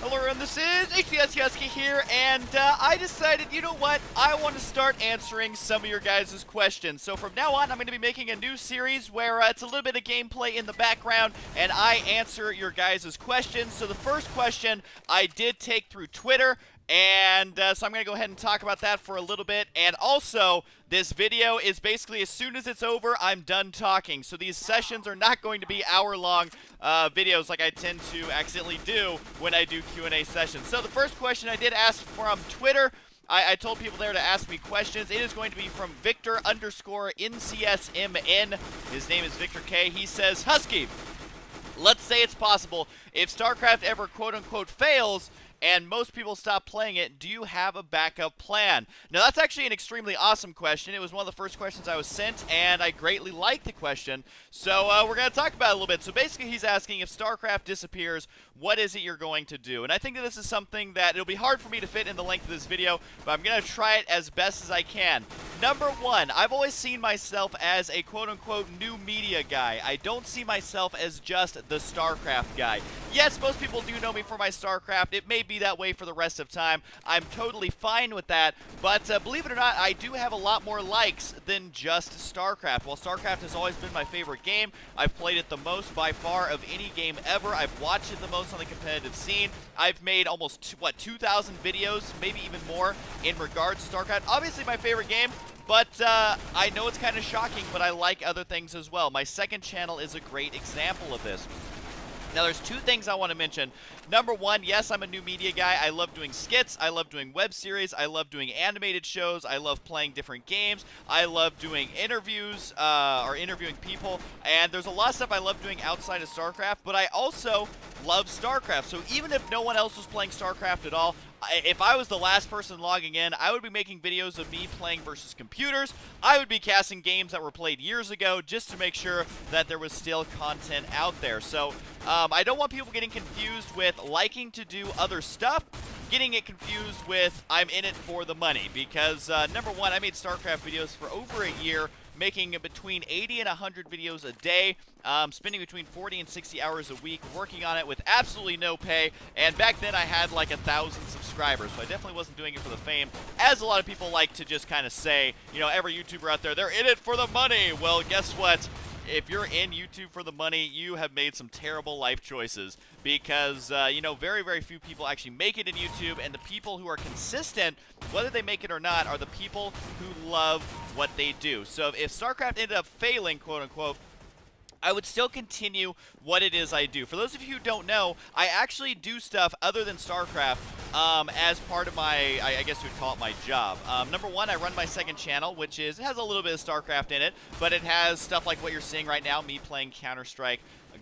Hello everyone, this is HPS Husky here, and I decided, you know what, I want to start answering some of your guys' questions. So from now on, I'm going to be making a new series where it's a little bit of gameplay in the background, and I answer your guys' questions. So the first question I did take through Twitter, and so I'm going to go ahead and talk about that for a little bit. And also, this video is basically as soon as it's over, I'm done talking. So these sessions are not going to be hour-long videos like I tend to accidentally do when I do Q&A sessions. So the first question I did ask from Twitter, I told people there to ask me questions. It is going to be from Victor_NCSMN. His name is Victor K. He says, Husky, let's say it's possible. If StarCraft ever quote-unquote fails, and most people stop playing it, do you have a backup plan? Now, that's actually an extremely awesome question. It was one of the first questions I was sent, and I greatly like the question. So we're going to talk about it a little bit. So basically, he's asking, if StarCraft disappears, what is it you're going to do? And I think that this is something that it'll be hard for me to fit in the length of this video, but I'm going to try it as best as I can. Number one, I've always seen myself as a quote-unquote new media guy. I don't see myself as just the StarCraft guy. Yes, most people do know me for my StarCraft. It may be that way for the rest of time. I'm totally fine with that, but believe it or not, I do have a lot more likes than just StarCraft. While StarCraft has always been my favorite game, I've played it the most by far of any game ever. I've watched it the most on the competitive scene. I've made almost, 2,000 videos, maybe even more, in regards to StarCraft. Obviously my favorite game, but I know it's kind of shocking, but I like other things as well. My second channel is a great example of this. Now, there's two things I want to mention. Number one, yes, I'm a new media guy. I love doing skits. I love doing web series. I love doing animated shows. I love playing different games. I love doing interviews or interviewing people. And there's a lot of stuff I love doing outside of StarCraft, but I also love StarCraft. So even if no one else was playing StarCraft at all, if I was the last person logging in, I would be making videos of me playing versus computers. I would be casting games that were played years ago just to make sure that there was still content out there. So I don't want people getting confused with liking to do other stuff, getting it confused with I'm in it for the money. Because number one, I made StarCraft videos for over a year, making between 80 and 100 videos a day, spending between 40 and 60 hours a week working on it with absolutely no pay, and back then I had like 1,000 subscribers, so I definitely wasn't doing it for the fame, as a lot of people like to just kind of say, you know, every YouTuber out there, they're in it for the money. Well, guess what? If you're in YouTube for the money, you have made some terrible life choices because, you know, very, very few people actually make it in YouTube, and the people who are consistent, whether they make it or not, are the people who love what they do. So if StarCraft ended up failing, quote-unquote, I would still continue what it is I do. For those of you who don't know, I actually do stuff other than StarCraft as part of my, I guess you would call it my job. Number one, I run my second channel, which is, it has a little bit of StarCraft in it, but it has stuff like what you're seeing right now, me playing Counter-Strike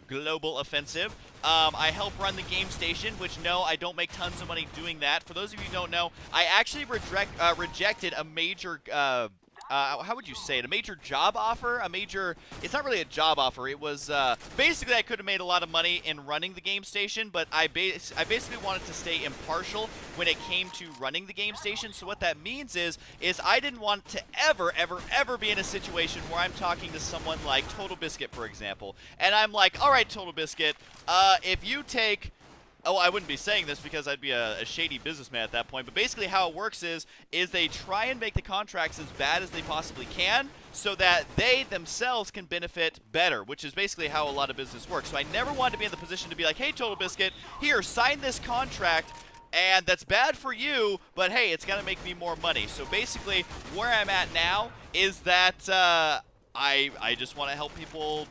Global Offensive. I help run the game station, which no, I don't make tons of money doing that. For those of you who don't know, I actually rejected a major how would you say it? A major job offer? It's not really a job offer. It was, basically I could have made a lot of money in running the game station, but I basically wanted to stay impartial when it came to running the game station. So what that means is I didn't want to ever be in a situation where I'm talking to someone like Total Biscuit, for example. And I'm like, all right, Total Biscuit, if you take... Oh, I wouldn't be saying this because I'd be a shady businessman at that point, but basically how it works is they try and make the contracts as bad as they possibly can so that they themselves can benefit better, which is basically how a lot of business works. So I never wanted to be in the position to be like, hey, Total Biscuit, here, sign this contract, and that's bad for you, but hey, it's going to make me more money. So basically where I'm at now is that I just want to help people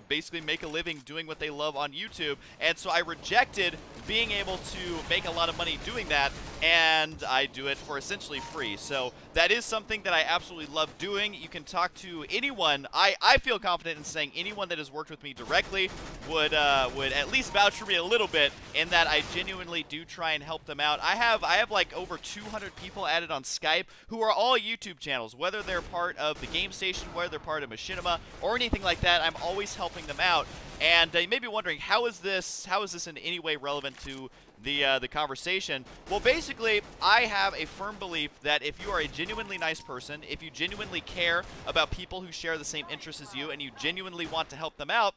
basically make a living doing what they love on YouTube, and so I rejected being able to make a lot of money doing that, and I do it for essentially free. So that is something that I absolutely love doing. You can talk to anyone. I feel confident in saying anyone that has worked with me directly would at least vouch for me a little bit in that I genuinely do try and help them out. I have like over 200 people added on Skype who are all YouTube channels, whether they're part of the game station, whether they're part of Machinima, or anything like that. I'm always helping them out. And you may be wondering, how is this in any way relevant to the conversation? Well, basically, I have a firm belief that if you are a genuinely nice person, if you genuinely care about people who share the same interests as you, and you genuinely want to help them out,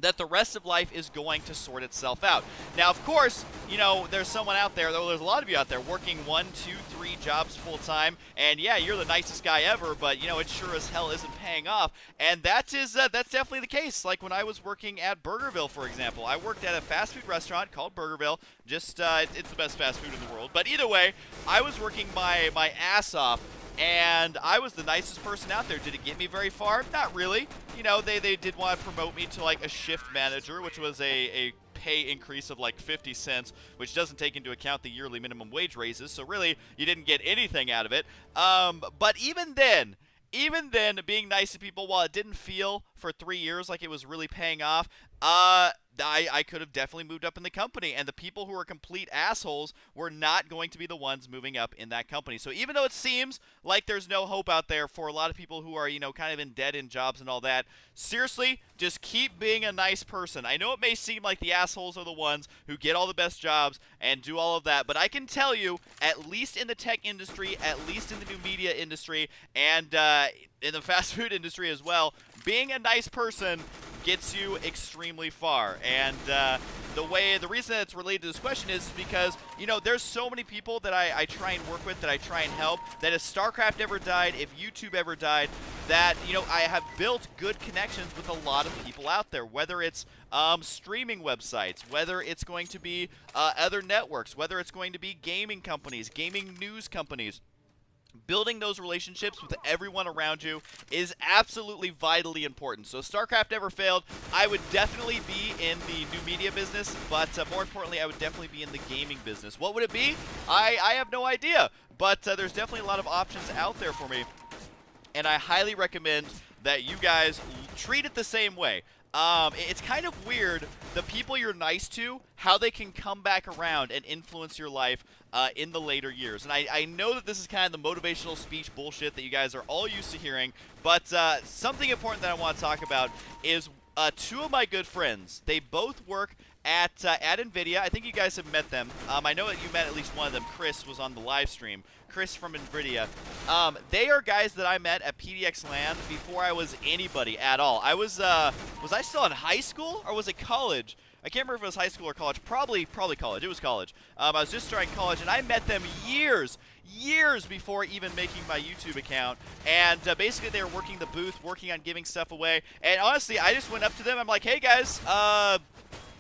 that the rest of life is going to sort itself out. Now, of course, you know, there's someone out there, though there's a lot of you out there working 1, 2, 3 jobs full time, and yeah, you're the nicest guy ever, but you know, it sure as hell isn't paying off, and that's definitely the case. Like when I was working at Burgerville, for example, I worked at a fast food restaurant called Burgerville. Just it's the best fast food in the world. But either way, I was working my ass off, and I was the nicest person out there. Did it get me very far? Not really. You know, they did want to promote me to like a shift manager, which was a pay increase of like 50 cents, which doesn't take into account the yearly minimum wage raises. So really, you didn't get anything out of it. But even then, being nice to people, while it didn't feel for 3 years like it was really paying off, I could have definitely moved up in the company, and the people who were complete assholes were not going to be the ones moving up in that company. So even though it seems like there's no hope out there for a lot of people who are, you know, kind of in debt in jobs and all that, seriously, just keep being a nice person. I know it may seem like the assholes are the ones who get all the best jobs and do all of that, but I can tell you, at least in the tech industry, at least in the new media industry, and in the fast food industry as well, being a nice person gets you extremely far. And the reason that it's related to this question is because, you know, there's so many people that I try and work with, that I try and help, that if StarCraft ever died, if YouTube ever died, that, you know, I have built good connections with a lot of people out there, whether it's streaming websites, whether it's going to be other networks, whether it's going to be gaming companies, gaming news companies. Building those relationships with everyone around you is absolutely vitally important. So if StarCraft ever failed, I would definitely be in the new media business, but more importantly, I would definitely be in the gaming business. What would it be? I have no idea, but there's definitely a lot of options out there for me, and I highly recommend that you guys treat it the same way. It's kind of weird, the people you're nice to, how they can come back around and influence your life in the later years. And I know that this is kind of the motivational speech bullshit that you guys are all used to hearing, but something important that I want to talk about is two of my good friends. They both work at NVIDIA. I think you guys have met them. I know that you met at least one of them. Chris was on the live stream. Chris from NVIDIA. They are guys that I met at PDX LAN before I was anybody at all. I was I still in high school or was it college? I can't remember if it was high school or college. Probably college. It was college. I was just starting college, and I met them years before even making my YouTube account. And basically, they were working the booth, working on giving stuff away. And honestly, I just went up to them. I'm like, hey guys,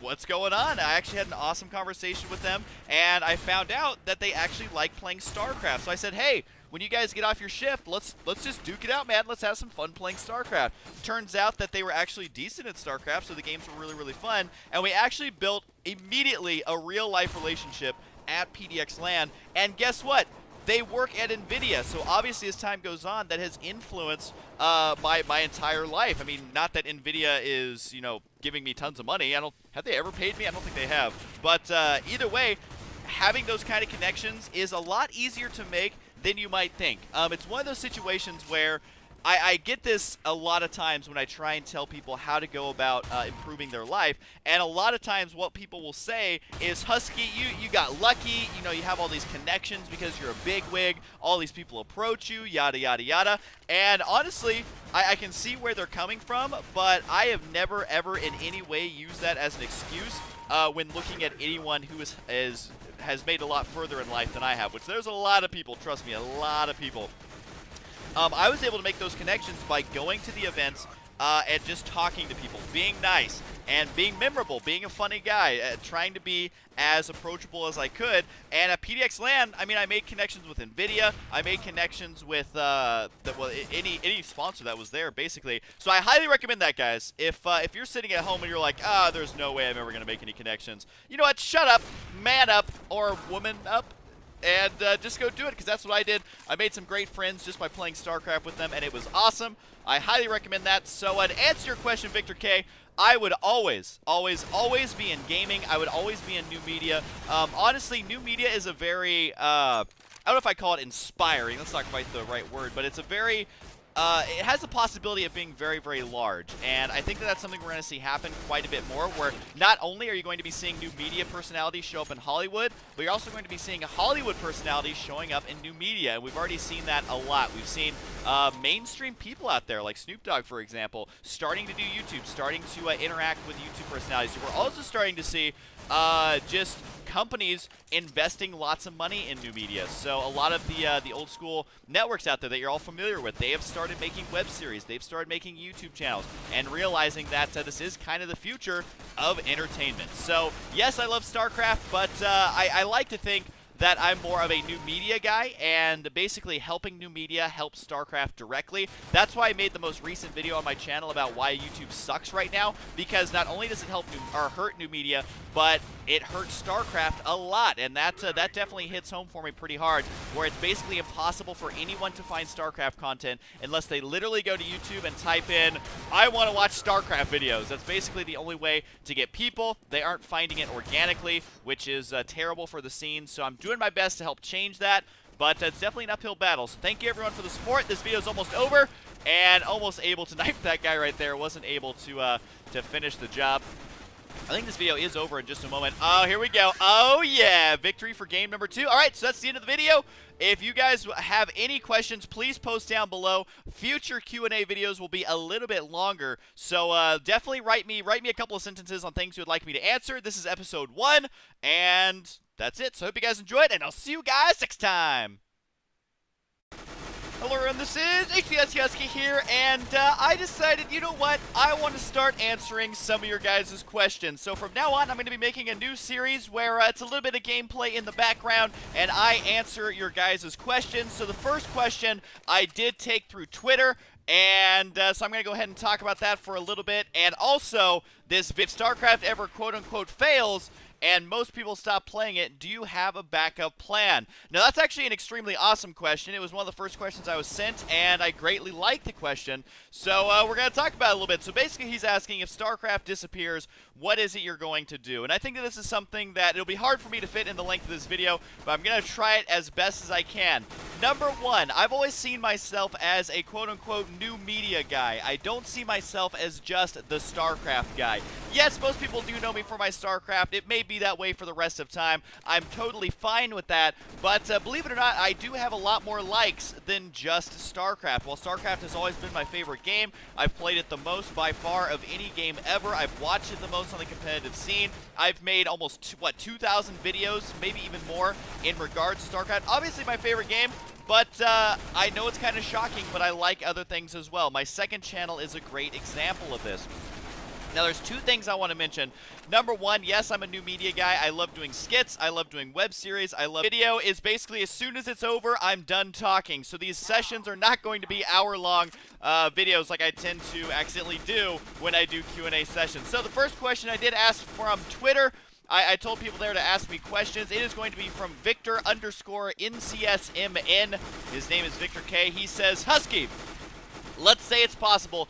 what's going on? I actually had an awesome conversation with them, and I found out that they actually like playing StarCraft. So I said, hey, when you guys get off your shift, let's just duke it out, man. Let's have some fun playing StarCraft. Turns out that they were actually decent at StarCraft, so the games were really, really fun. And we actually built immediately a real-life relationship at PDX LAN. And guess what? They work at NVIDIA, so obviously as time goes on, that has influenced my entire life. I mean, not that NVIDIA is, you know, giving me tons of money. Have they ever paid me? I don't think they have. But either way, having those kind of connections is a lot easier to make than you might think. It's one of those situations where I get this a lot of times when I try and tell people how to go about improving their life, and a lot of times what people will say is, Husky, you got lucky, you know, you have all these connections because you're a bigwig, all these people approach you, yada, yada, yada, and honestly, I can see where they're coming from, but I have never, ever in any way used that as an excuse when looking at anyone who has made a lot further in life than I have, which there's a lot of people, trust me, a lot of people. I was able to make those connections by going to the events and just talking to people, being nice, and being memorable, being a funny guy, trying to be as approachable as I could. And at PDX LAN, I mean, I made connections with NVIDIA. I made connections with any sponsor that was there, basically. So I highly recommend that, guys. If you're sitting at home and you're like, there's no way I'm ever going to make any connections, you know what? Shut up, man up, or woman up. And just go do it, because that's what I did. I made some great friends just by playing StarCraft with them, and it was awesome. I highly recommend that. So to answer your question, Victor K, I would always, always, always be in gaming. I would always be in new media. Honestly, new media is a very, I don't know if I call it inspiring. That's not quite the right word, but it's a very it has the possibility of being very, very large, and I think that that's something we're going to see happen quite a bit more, where not only are you going to be seeing new media personalities show up in Hollywood, but you're also going to be seeing Hollywood personalities showing up in new media, and we've already seen that a lot. We've seen mainstream people out there, like Snoop Dogg, for example, starting to do YouTube, starting to interact with YouTube personalities. We're also starting to see just companies investing lots of money in new media. So a lot of the old school networks out there that you're all familiar with, they have started making web series, they've started making YouTube channels, and realizing that this is kind of the future of entertainment. So yes, I love StarCraft, but I like to think that I'm more of a new media guy, and basically helping new media help StarCraft directly. That's why I made the most recent video on my channel about why YouTube sucks right now, because not only does it help or hurt new media, but it hurts StarCraft a lot, and that definitely hits home for me pretty hard, where it's basically impossible for anyone to find StarCraft content unless they literally go to YouTube and type in, I want to watch StarCraft videos. That's basically the only way to get people. They aren't finding it organically, which is terrible for the scene, so I'm doing my best to help change that, but it's definitely an uphill battle. So thank you everyone for the support. This video is almost over, and almost able to knife that guy right there. Wasn't able to finish the job. I think this video is over in just a moment. Oh, here we go. Oh, yeah. Victory for game number 2. All right, so that's the end of the video. If you guys have any questions, please post down below. Future Q&A videos will be a little bit longer, so definitely write me a couple of sentences on things you would like me to answer. This is episode 1, and that's it. So I hope you guys enjoyed, and I'll see you guys next time. Hello everyone, this is HCS Husky here, and I decided, you know what, I want to start answering some of your guys' questions. So from now on, I'm going to be making a new series where it's a little bit of gameplay in the background, and I answer your guys' questions. So the first question I did take through Twitter, and so I'm going to go ahead and talk about that for a little bit. And also, this, if StarCraft ever quote-unquote fails, and most people stop playing it, do you have a backup plan? Now, that's actually an extremely awesome question. It was one of the first questions I was sent, and I greatly like the question. So we're going to talk about it a little bit. So basically, he's asking, if StarCraft disappears, what is it you're going to do? And I think that this is something that it'll be hard for me to fit in the length of this video, but I'm going to try it as best as I can. Number 1, I've always seen myself as a quote-unquote new media guy. I don't see myself as just the StarCraft guy. Yes, most people do know me for my StarCraft. It may be that way for the rest of time. I'm totally fine with that, but believe it or not, I do have a lot more likes than just StarCraft. While StarCraft has always been my favorite game, I've played it the most by far of any game ever. I've watched it the most on the competitive scene. I've made almost, 2,000 videos, maybe even more, in regards to StarCraft. Obviously my favorite game, but I know it's kind of shocking, but I like other things as well. My second channel is a great example of this. Now, there's 2 things I want to mention. Number 1, yes, I'm a new media guy. I love doing skits. I love doing web series. I love video. Is basically as soon as it's over, I'm done talking. So these sessions are not going to be hour-long videos like I tend to accidentally do when I do Q&A sessions. So the first question I did ask from Twitter, I told people there to ask me questions. It is going to be from Victor_NCSMN. His name is Victor K. He says, Husky, let's say it's possible.